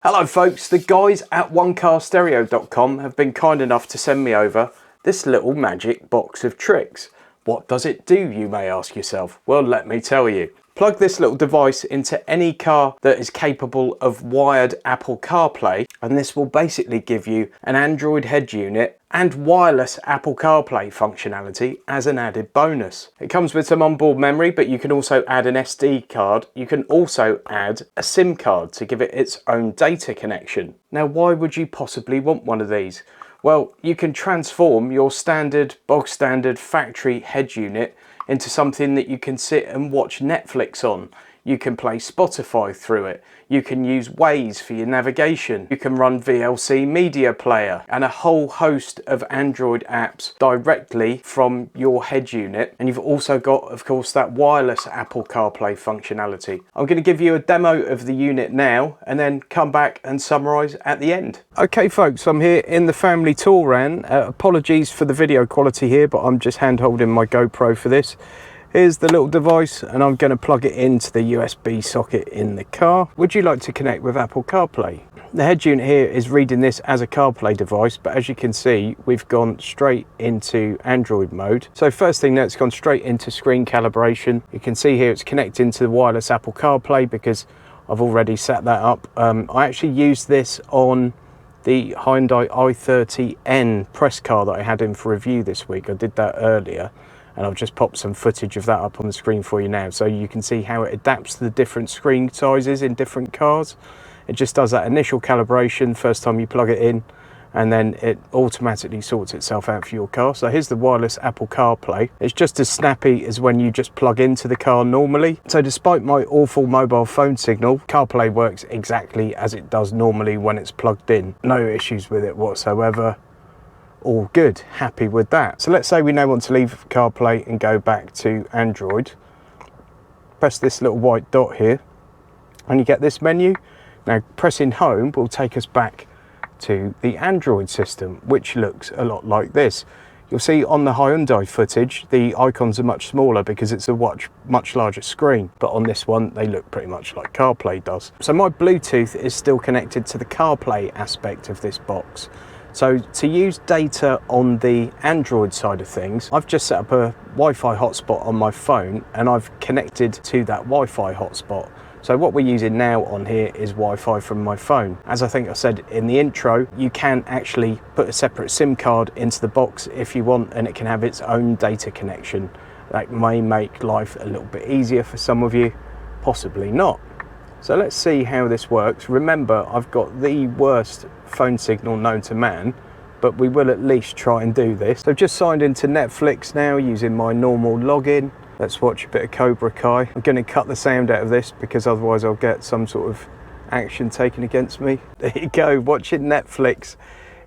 Hello folks, the guys at onecarstereo.com have been kind enough to send me over this little magic box of tricks. What does it do, you may ask yourself? Well, let me tell you. Plug this little device into any car that is capable of wired Apple CarPlay, and this will basically give you an Android head unit and wireless Apple CarPlay functionality as an added bonus. It comes with some onboard memory, but you can also add an SD card. You can also add a SIM card to give it its own data connection. Now, why would you possibly want one of these? Well, you can transform your bog standard factory head unit into something that you can sit and watch Netflix on. You can play Spotify through it. You can use Waze for your navigation. You can run VLC media player and a whole host of Android apps directly from your head unit. And you've also got, of course, that wireless Apple CarPlay functionality. I'm going to give you a demo of the unit now and then come back and summarize at the end. Okay folks, I'm here in the family Touran. Apologies for the video quality here, but I'm just hand holding my GoPro for this. Here's the little device and I'm going to plug it into the USB socket in the car. Would you like to connect with Apple CarPlay? The head unit here is reading this as a CarPlay device, but as you can see, we've gone straight into Android mode. So first thing, it's gone straight into screen calibration. You can see here it's connecting to the wireless Apple CarPlay because I've already set that up. I actually used this on the Hyundai i30N press car that I had in for review this week. I did that earlier. And I've just popped some footage of that up on the screen for you now, so you can see how it adapts to the different screen sizes in different cars. It just does that initial calibration first time you plug it in, and then it automatically sorts itself out for your car. So here's the wireless Apple CarPlay. It's just as snappy as when you just plug into the car normally. So despite my awful mobile phone signal, CarPlay works exactly as it does normally when it's plugged in. No issues with it whatsoever. All good, happy with that. So let's say we now want to leave CarPlay and go back to Android. Press this little white dot here and you get this menu. Now pressing home will take us back to the Android system, which looks a lot like this. You'll see on the Hyundai footage the icons are much smaller because it's a much larger screen, but on this one they look pretty much like CarPlay does. So my Bluetooth is still connected to the CarPlay aspect of this box. So to use data on the Android side of things, I've just set up a Wi-Fi hotspot on my phone and I've connected to that Wi-Fi hotspot. So what we're using now on here is Wi-Fi from my phone. As I think I said in the intro, you can actually put a separate SIM card into the box if you want, and it can have its own data connection. That may make life a little bit easier for some of you, possibly not. So let's see how this works. Remember, I've got the worst phone signal known to man, but we will at least try and do this. So I've just signed into Netflix now using my normal login. Let's watch a bit of Cobra Kai. I'm going to cut the sound out of this because otherwise I'll get some sort of action taken against me. There you go, watching Netflix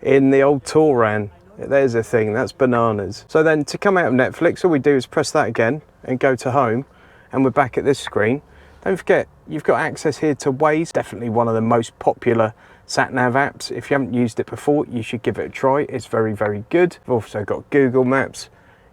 in the old Touran. There's a thing, that's bananas. So then to come out of Netflix, all we do is press that again and go to home, and we're back at this screen. Don't forget, you've got access here to Waze, definitely one of the most popular sat-nav apps. If you haven't used it before, you should give it a try. It's very, very good. You've also got Google Maps.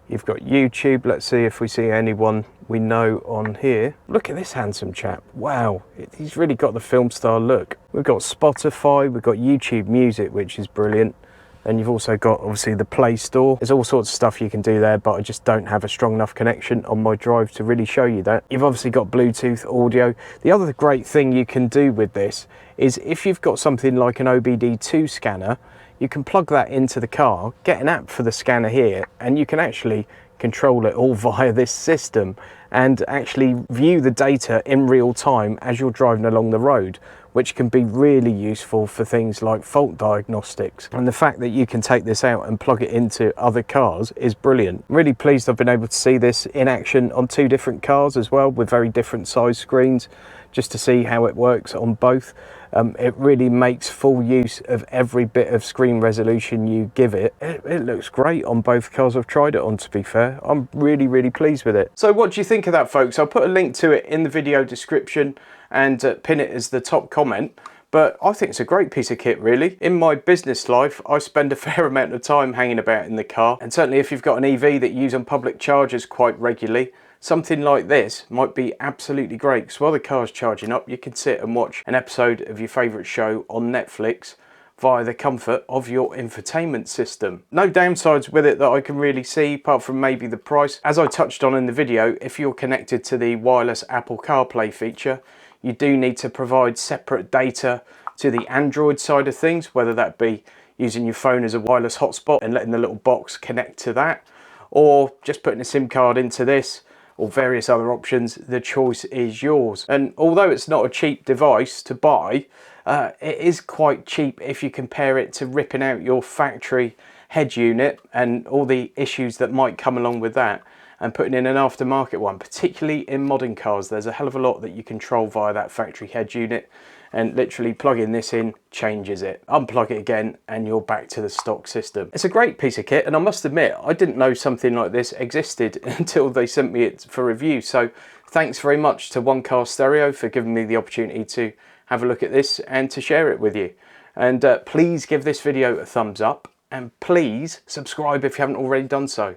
You've got YouTube. Let's see if we see anyone we know on here. Look at this handsome chap. Wow, he's really got the film star look. We've got Spotify, we've got YouTube Music, which is brilliant. Then you've also got obviously the Play Store. There's all sorts of stuff you can do there, but I just don't have a strong enough connection on my drive to really show you that. You've obviously got Bluetooth audio. The other great thing you can do with this is if you've got something like an OBD2 scanner, you can plug that into the car, get an app for the scanner here, and you can actually control it all via this system and actually view the data in real time as you're driving along the road, which can be really useful for things like fault diagnostics. And the fact that you can take this out and plug it into other cars is brilliant. I'm really pleased I've been able to see this in action on two different cars as well, with very different size screens, just to see how it works on both. It really makes full use of every bit of screen resolution you give it. It looks great on both cars I've tried it on, to be fair. I'm really, really pleased with it. So what do you think of that, folks? I'll put a link to it in the video description and pin it as the top comment. But I think it's a great piece of kit, really. In my business life, I spend a fair amount of time hanging about in the car. And certainly if you've got an EV that you use on public chargers quite regularly, something like this might be absolutely great, because while the car's charging up, you can sit and watch an episode of your favourite show on Netflix via the comfort of your infotainment system. No downsides with it that I can really see, apart from maybe the price. As I touched on in the video, if you're connected to the Wireless Apple CarPlay feature, you do need to provide separate data to the Android side of things, whether that be using your phone as a wireless hotspot and letting the little box connect to that, or just putting a SIM card into this, or various other options. The choice is yours. And although it's not a cheap device to buy, it is quite cheap if you compare it to ripping out your factory head unit and all the issues that might come along with that, and putting in an aftermarket one. Particularly in modern cars, there's a hell of a lot that you control via that factory head unit, and literally plugging this in changes it. Unplug it again and you're back to the stock system. It's a great piece of kit, and I must admit, I didn't know something like this existed until they sent me it for review. So thanks very much to One Car Stereo for giving me the opportunity to have a look at this and to share it with you. And please give this video a thumbs up, and please subscribe if you haven't already done so.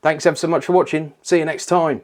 Thanks ever so much for watching. See you next time.